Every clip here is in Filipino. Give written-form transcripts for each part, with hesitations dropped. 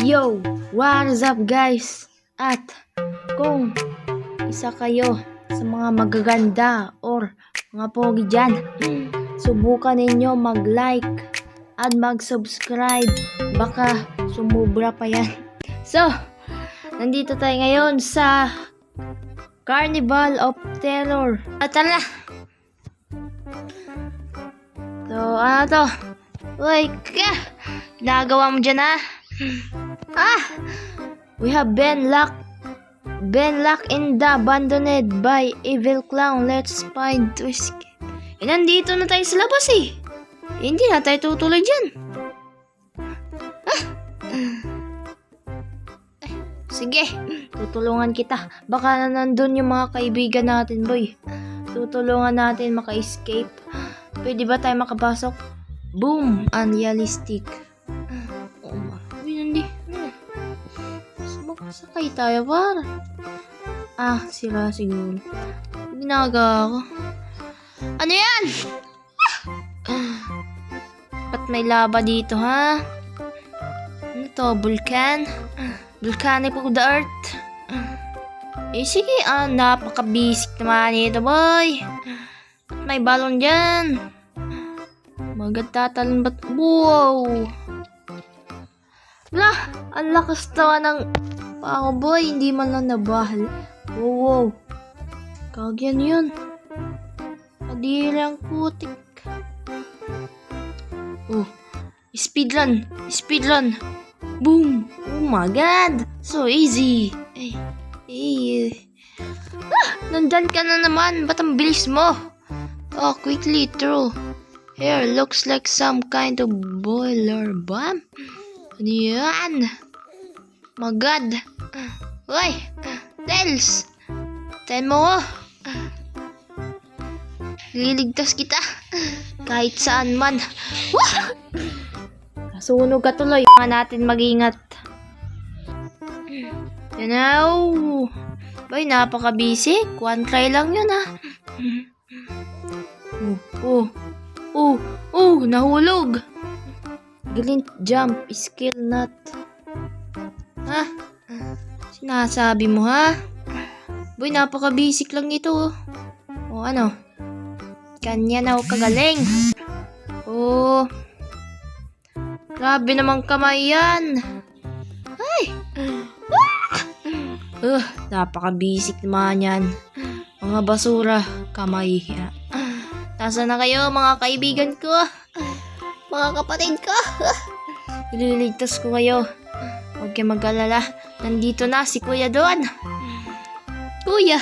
Yo! What is up guys? At kung isa kayo sa mga magaganda or mga pogi dyan, subukan ninyo mag-like at mag-subscribe. Baka sumubra pa yan. So, nandito tayo ngayon sa Carnival of Terror. At tara! So, ano to? Uy, ginagawa mo dyan ha? We have been locked in the abandoned by evil clown. Let's find to escape. Nandito na tayo sa labas eh. Hindi na tayo tutuloy dyan. Sige, tutulungan kita. Baka na nandun yung mga kaibigan natin, boy. Tutulungan natin maka-escape. Pwede ba tayo makapasok? Boom! Unrealistic. Hindi. Sakay tayo, par. Sira siguro. Ginagawa ko. Ano yan? Ba't may lava dito, ha? Ano to? Vulcan? Volcanic of the Earth? Sige, napaka-basic naman ito, boy. Ba't may balon dyan? Magatatalon ba't? Wow! Ang lakas naman ng pako, boy. Hindi man lang nabahal. Wow. Kagyan yun. Kadiri ang putik. Speedrun. Boom. Oh my god. So easy. Nandyan ka na naman. Ba't ang bilis mo? Quickly through. Here, looks like some kind of boiler bomb. Ano yan? My god. Uy! Tails! Tayo mo ko. Liligtas kita. Kahit saan man. Nasunog ka tuloy. Natin mag-ingat. You know. Boy, napaka-basic. One try lang yun ha. Nahulog. Glint jump skill not. Sinasabi mo ha? Boy, napaka-basic lang ito. Ano? Kanya na ako kagaling. Grabe namang kamay yan. Napaka-basic naman yan. Mga basura, kamay. Nasaan na kayo mga kaibigan ko? Mga kapatid ko. Ililigtas ko kayo. Huwag kayo mag-alala. Nandito na si Kuya doon. Kuya.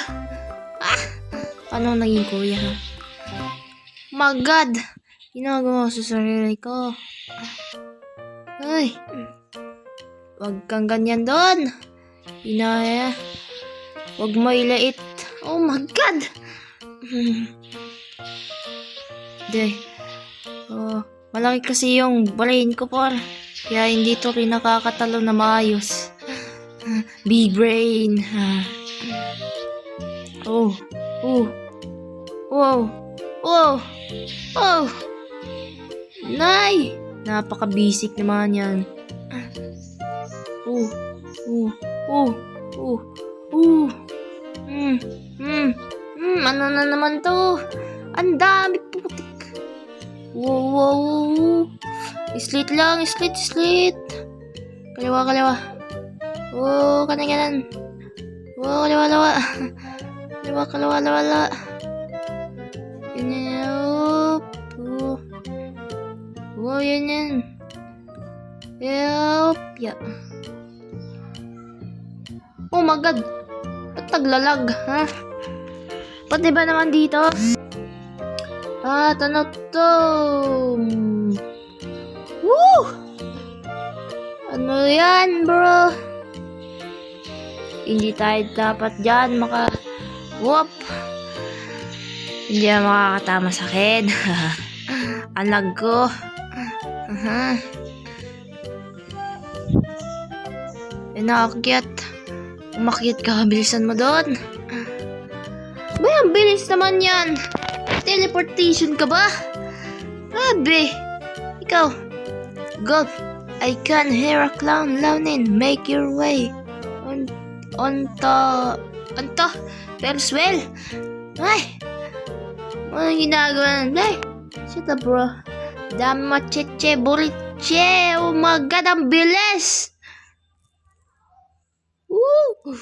Paano naging kuya ha? My God. Ginagawa sa sarili ko. Huwag kang ganyan doon. Huwag mo ilait. Oh my God. Malaki kasi yung brain ko, por. Kaya hindi to rin nakakatalo na maayos. Big brain. Nay! Napaka-basic naman yan. Ano na naman to? Ang dami putik. Wow. Slit lang. Kaliwa. Kanan. Kaliwa. Kaliwa. Yan. Yeah. Oh my God. Ba't naglalag, ha? Pati ba naman dito? Ano to? Woo! Ano yan, bro? Hindi tayo dapat dyan Whoop! Hindi na makakatama sa akin. Alag ko. Nakakit. Umakyat ka, bilisan mo doon. Ang bilis naman yan. Teleportation ka ba? Grabe. Ikaw. Go. I can hear a clown laughing. Make your way onto Ferriswell. Ay! Ano ginagawa nun? Ay! Shut up, bro. Dami macheche, buriche. Oh my God, ang bilis! Woo!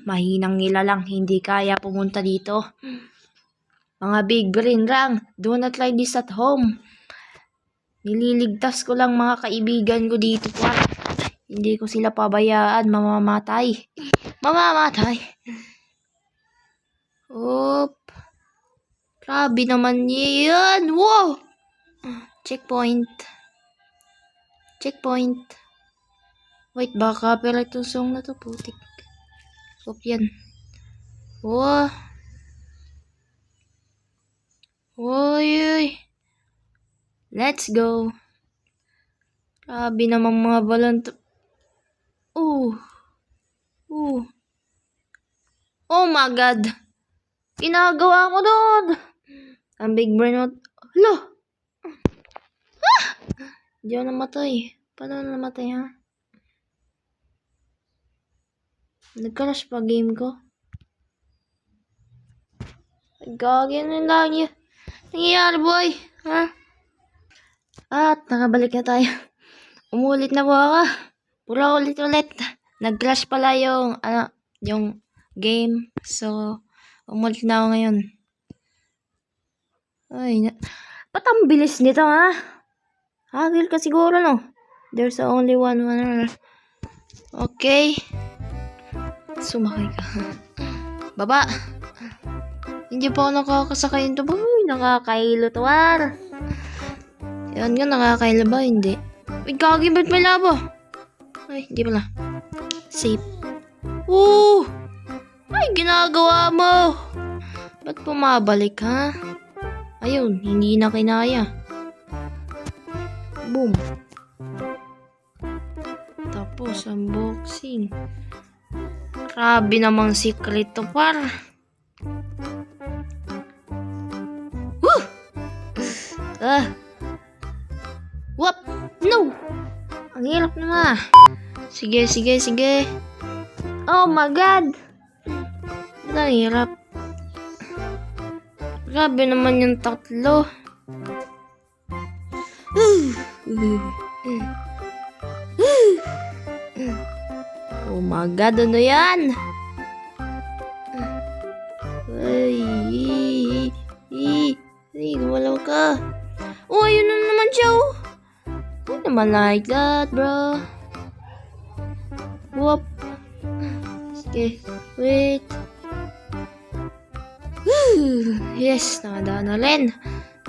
Mahinang nila lang, hindi kaya pumunta dito. Mga big brain lang, do not try this at home. Nililigtas ko lang mga kaibigan ko dito pa. Hindi ko sila pabayaan, mamamatay. Mamamatay. Oop. Grabe naman yan. Wow! Checkpoint. Checkpoint. Wait, baka copyright yung song na to, putik. Oop yan. Wow. Oy. Let's go. Grabe naman mga balon to. Oh my God. Ginagawa ko doon. Ang big brain mo. Hala. Hindi ako namatay. Paano namatay, ha? Nag-crash pa game ko. Gagawin na lagi. Nangyayari, boy. Ha? At nakabalik na tayo. Umulit na po ako. Pura ulit-ulit. Nag-crash pala yung game. So, umulit na ako ngayon. Ay, ba't ang bilis nito, ha? Hagil ka siguro, no? There's only one winner. Okay. Sumakay ka. Baba. Hindi pa ako nakakasakay nito. Uy, nakakailo to, war. Yan nga, nakakailo ba? Hindi. Uy, kagi, ba't may labo? Ay, hindi pala. Safe. Ay, ginagawa mo. Ba't pumabalik, ha? Ayun, hindi na kinaya. Boom. Tapos, unboxing. Grabe namang secret to, par. Whoop! No! Ang hirap naman. Sige. Oh my God! Ang hirap. Grabe naman yung tatlo. Oh my God, ano yan? Ay, gumalaw ka. Oh, ayun na naman siya, oh. Hindi naman like that, bro. Whoop. Sige, wait. Yes, nakadaan na rin.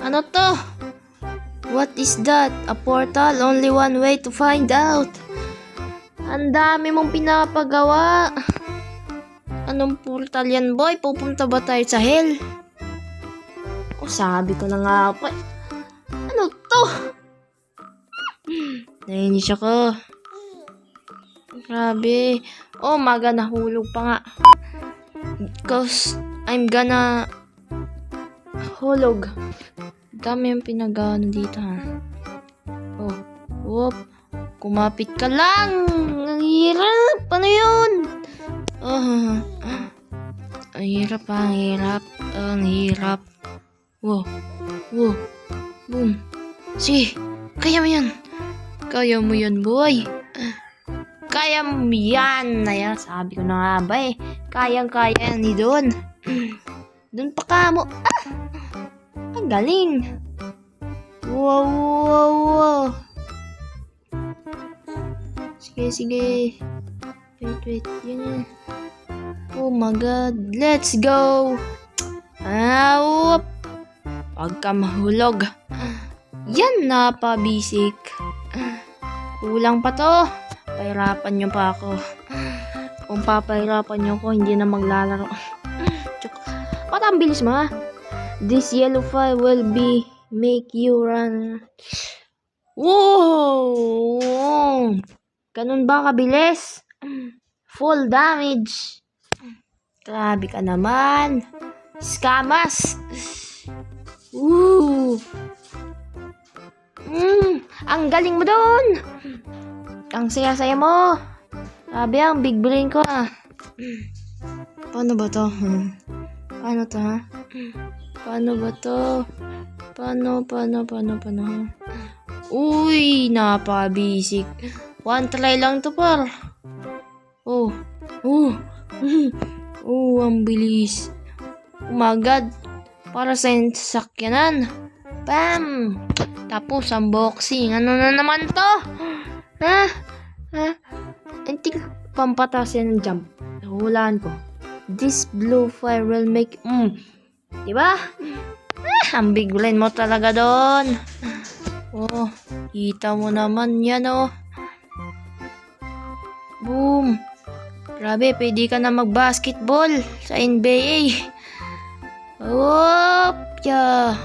Ano to? What is that? A portal? Only one way to find out. Ang dami mong pinapagawa. Anong portal yan, boy? Pupunta ba tayo sa hell? Oh, sabi ko na nga pa. Ano to? Nainis ako. Grabe. Oh, maga nahulog pa nga. Because I'm gonna hulog. Dami yung pinagano dito, ha. Oh, whoop. Kumapit ka lang. Ang hirap. Ano yun? Oh, ang hirap, ang hirap. Ang hirap. Wow. Boom. Sige, kaya mo yan. Kaya mo yan, boy. Kaya mo yan. Ayan, sabi ko na nga ba eh. Kayang-kaya ni Don. Doon pa ka mo. Ang galing. Wow. Sige. Wait. Yan. Oh my God. Let's go. Whoop. Pagka mahulog. Yan, napabisik. Kulang pa to. Pahirapan nyo pa ako. Kung papahirapan nyo ako, hindi na maglalaro. Ba't ang bilis mo, ha? This yellow file will make you run. Wow! Ganun ba kabilis? Full damage. Grabe ka naman. Scamas. Woo! Ang galing mo doon. Ang saya-saya mo. Grabe, ang big brain ko ah. Paano ba to? Paano to ha? Paano ba to? Paano? Ha? Uy, napabisik. One try lang to par. Oh. Ang bilis. Oh my God. Para sa sakyanan. Bam! Tapos unboxing. Ano na naman to? Ha? Hindi pampatas yan ng jump. Nahulaan ko. This blue fire will make... Diba? Ang big brain mo talaga doon. Oh, kita mo naman yan oh. Boom. Grabe, pwede ka na mag-basketball sa NBA. Whoop! Yeah.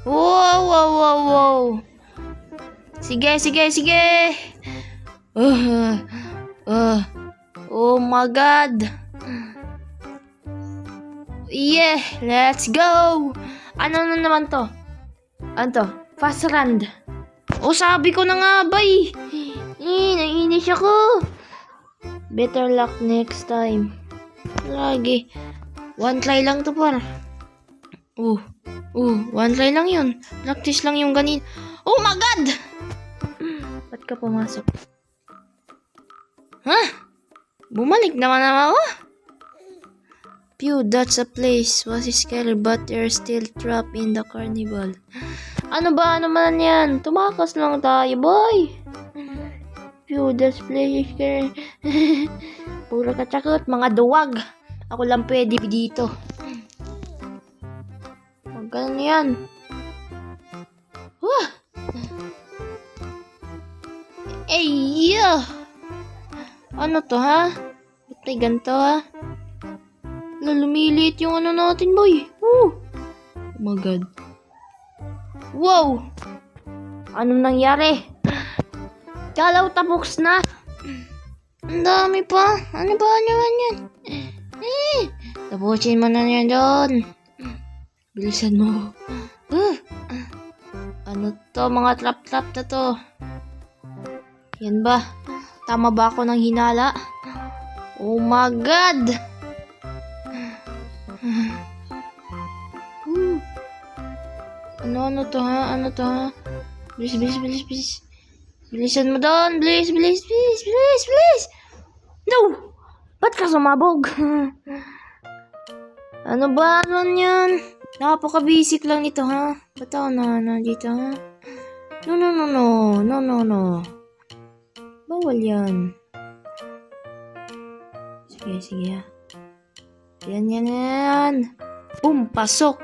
Wow. Sige. Oh my God. Yeah, let's go. Ano na naman to? Ano to? Fast run. Oh, sabi ko na nga ba eh. Naiinis ako. Better luck next time. Lagi. One try lang to par. One try lang yun. Practice lang yung ganin. Oh my God! Ba't ka pumasok? Bumalik naman ako. Pew, that's a place. Was scary but they're still trapped in the carnival. Ano ba naman yan? Tumakas lang tayo, boy. Pew, that's place is scary. Puro katsakot, mga duwag. Ako lang pwede dito. Magaling yan. Ano to ha? Ba't may ganito ha? Lumiliit yung ano natin, boy. Oh my God. Wow! Anong nangyari? Kalaw tapos na. Ang dami pa. Ano ba naman yan? Tapusin mo na yan doon. Bilisan mo. Ano to? Mga trap-trap na to. Yan ba? Tama ba ako ng hinala? Oh my God! Ano to ha? Bilis. Bilisan mo doon. Bilis. No! Ba't ka sumabog? Ano ba naman yan? Napaka-basic lang ito ha. Ba't ako na dito ha? No. Bawal yan. Sige ha. Yan. Boom, pasok.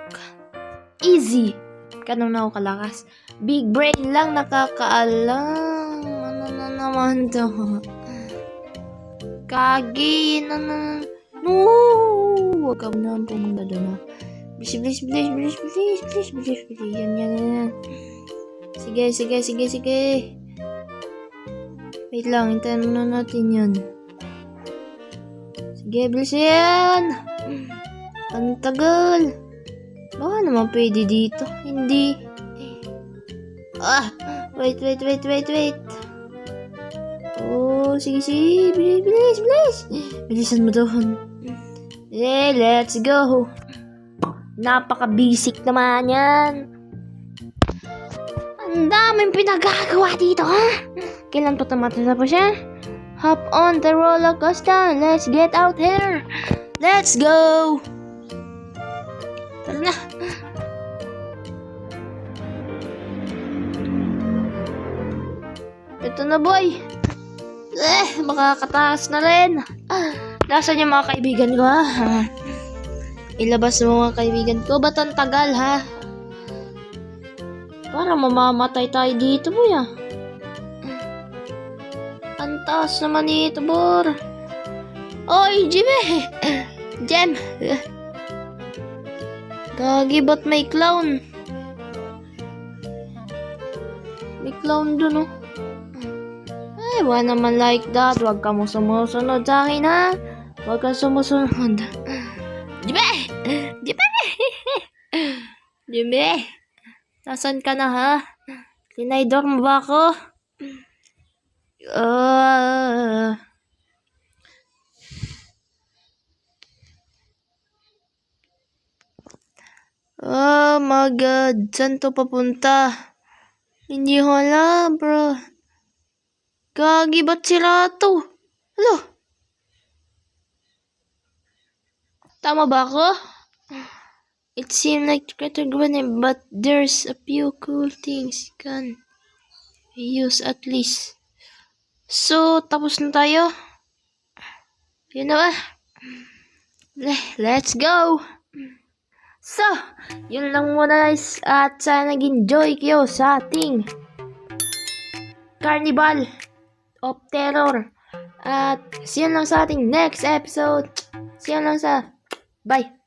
Easy. Ganun na ako kalakas. Big brain lang nakakaalam. Ano na naman to? Kagi. No. Huwag ka na pumunta doon. Bilis. Yan. Sige. Wait lang, hintayin muna natin yan. Sige, bilis yan. Ang tagal. Baka naman pwede dito. Hindi. Wait. Oh, sige. Bilis. Bilisan mo doon. Let's go. Napaka-basic naman yan. Ang daming pinagagawa dito, ha? Kailan pa tumatapos siya? Hop on the roller coaster. Let's get out here. Let's go. Tara na. Ito na, boy. Makakataas na rin. Nasaan yung mga kaibigan ko, ha? Ilabas mo mga kaibigan ko. Ba't ang tagal, ha? Para mamamatay tayo dito, boy, ha? Ang taas naman ito, bor. Oy, Jimmy! Jem! Gagi, ba't may clown? May clown dun, oh. Ay, wala naman like that. Huwag ka mo sumusunod sa akin, ha? Huwag ka sumusunod. Jimmy! Jimmy! Nasaan ka na, ha? Tinaydor mo ba ako? Ah... Oh my God, saan to papunta? Hindi ko alam, bro. Gagi, ba't sila to? Alo? Tama ba ako? It seemed like Crater Gwen, but there's a few cool things you can use at least. So, tapos na tayo? Yun na ba? Let's go! So, yun lang muna guys. At sana nag-enjoy kayo sa ating Carnival of Terror. At see you lang sa ating next episode. See you lang sa... Bye!